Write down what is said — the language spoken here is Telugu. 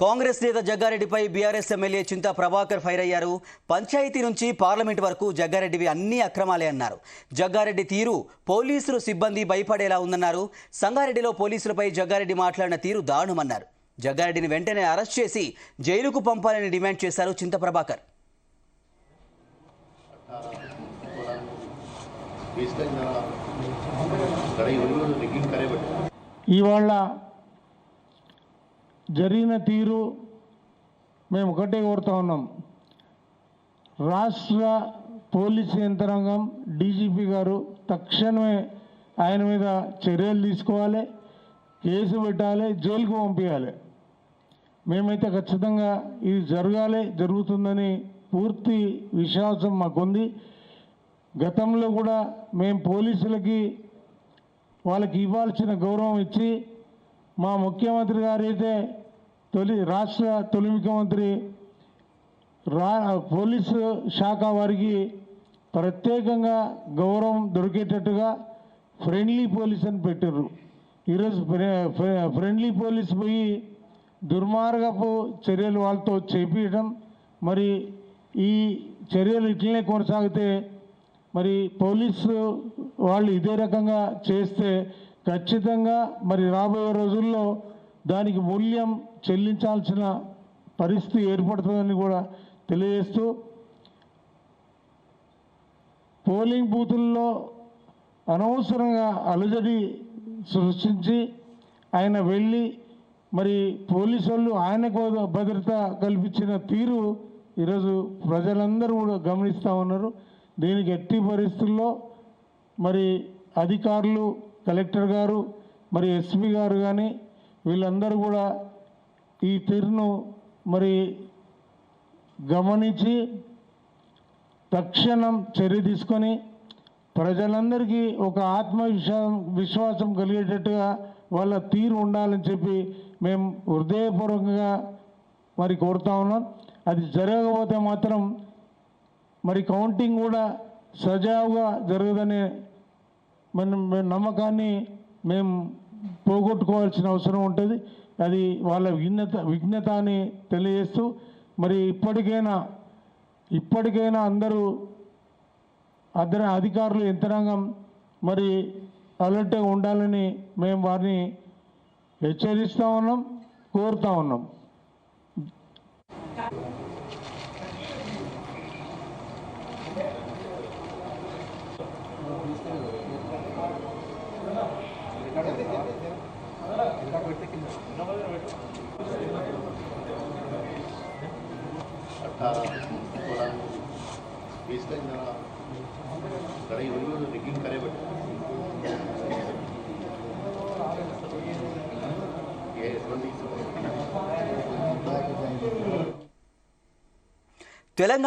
కాంగ్రెస్ నేత జగ్గారెడ్డిపై BRS MLA Chinta Prabhakar fire అయ్యారు. పంచాయతీ నుంచి పార్లమెంట్ వరకు జగ్గారెడ్డివి అన్ని అక్రమాలే అన్నారు. జగ్గారెడ్డి తీరు పోలీసులు సిబ్బంది భయపడేలా ఉందన్నారు. సంగారెడ్డిలో పోలీసులపై జగ్గారెడ్డి మాట్లాడిన తీరు దారుణమన్నారు. జగ్గారెడ్డిని వెంటనే అరెస్ట్ చేసి జైలుకు పంపాలని డిమాండ్ చేశారు చింతా ప్రభాకర్. ఇవాళ జరిగిన తీరు మేము ఒకటే కోరుతా ఉన్నాం. రాష్ట్ర పోలీసు యంత్రాంగం డీజీపీ గారు తక్షణమే ఆయన మీద చర్యలు తీసుకోవాలి, కేసు పెట్టాలి, జైలుకు పంపించాలి. మేమైతే ఖచ్చితంగా ఇది జరుగుతుందని పూర్తి విశ్వాసం మాకుంది. గతంలో కూడా మేము పోలీసులకి వాళ్ళకి ఇవ్వాల్సిన గౌరవం ఇచ్చి మా ముఖ్యమంత్రి గారైతే రాష్ట్ర తొలి ముఖ్యమంత్రి పోలీసు శాఖ వారికి ప్రత్యేకంగా గౌరవం దొరికేటట్టుగా ఫ్రెండ్లీ పోలీస్ అని పెట్టారు. ఈరోజు ఫ్రెండ్లీ పోలీస్ పోయి దుర్మార్గపు చర్యలు వాళ్ళతో చేపించడం, మరి ఈ చర్యలు ఇట్లనే కొనసాగితే మరి పోలీసు వాళ్ళు ఇదే రకంగా చేస్తే ఖచ్చితంగా మరి రాబోయే రోజుల్లో దానికి మూల్యం చెల్లించాల్సిన పరిస్థితి ఏర్పడుతుందని కూడా తెలియజేస్తూ, పోలింగ్ బూతుల్లో అనవసరంగా అలజడి సృష్టించి ఆయన వెళ్ళి మరి పోలీసు వాళ్ళు ఆయనకు భద్రత కల్పించిన తీరు ఈరోజు ప్రజలందరూ కూడా గమనిస్తూ ఉన్నారు. దీనికి ఎట్టి పరిస్థితుల్లో మరి అధికారులు, కలెక్టర్ గారు, మరి ఎస్పీ గారు కానీ వీళ్ళందరూ కూడా ఈ తీరును మరి గమనించి తక్షణం చర్య తీసుకొని ప్రజలందరికీ ఒక విశ్వాసం కలిగేటట్టుగా వాళ్ళ తీరు ఉండాలని చెప్పి మేము హృదయపూర్వకంగా మరి కోరుతా ఉన్నాం. అది జరగకపోతే మాత్రం మరి కౌంటింగ్ కూడా సజావుగా జరగదనే నమ్మకాన్ని మేము పోగొట్టుకోవాల్సిన అవసరం ఉంటుంది. అది వాళ్ళ విఘ్నత అని తెలియజేస్తూ, మరి ఇప్పటికైనా అందరూ అధికారులు యంత్రాంగం మరి అలర్ట్గా ఉండాలని మేము వారిని హెచ్చరిస్తూ ఉన్నాం, కోరుతా ఉన్నాం. తెలంగాణ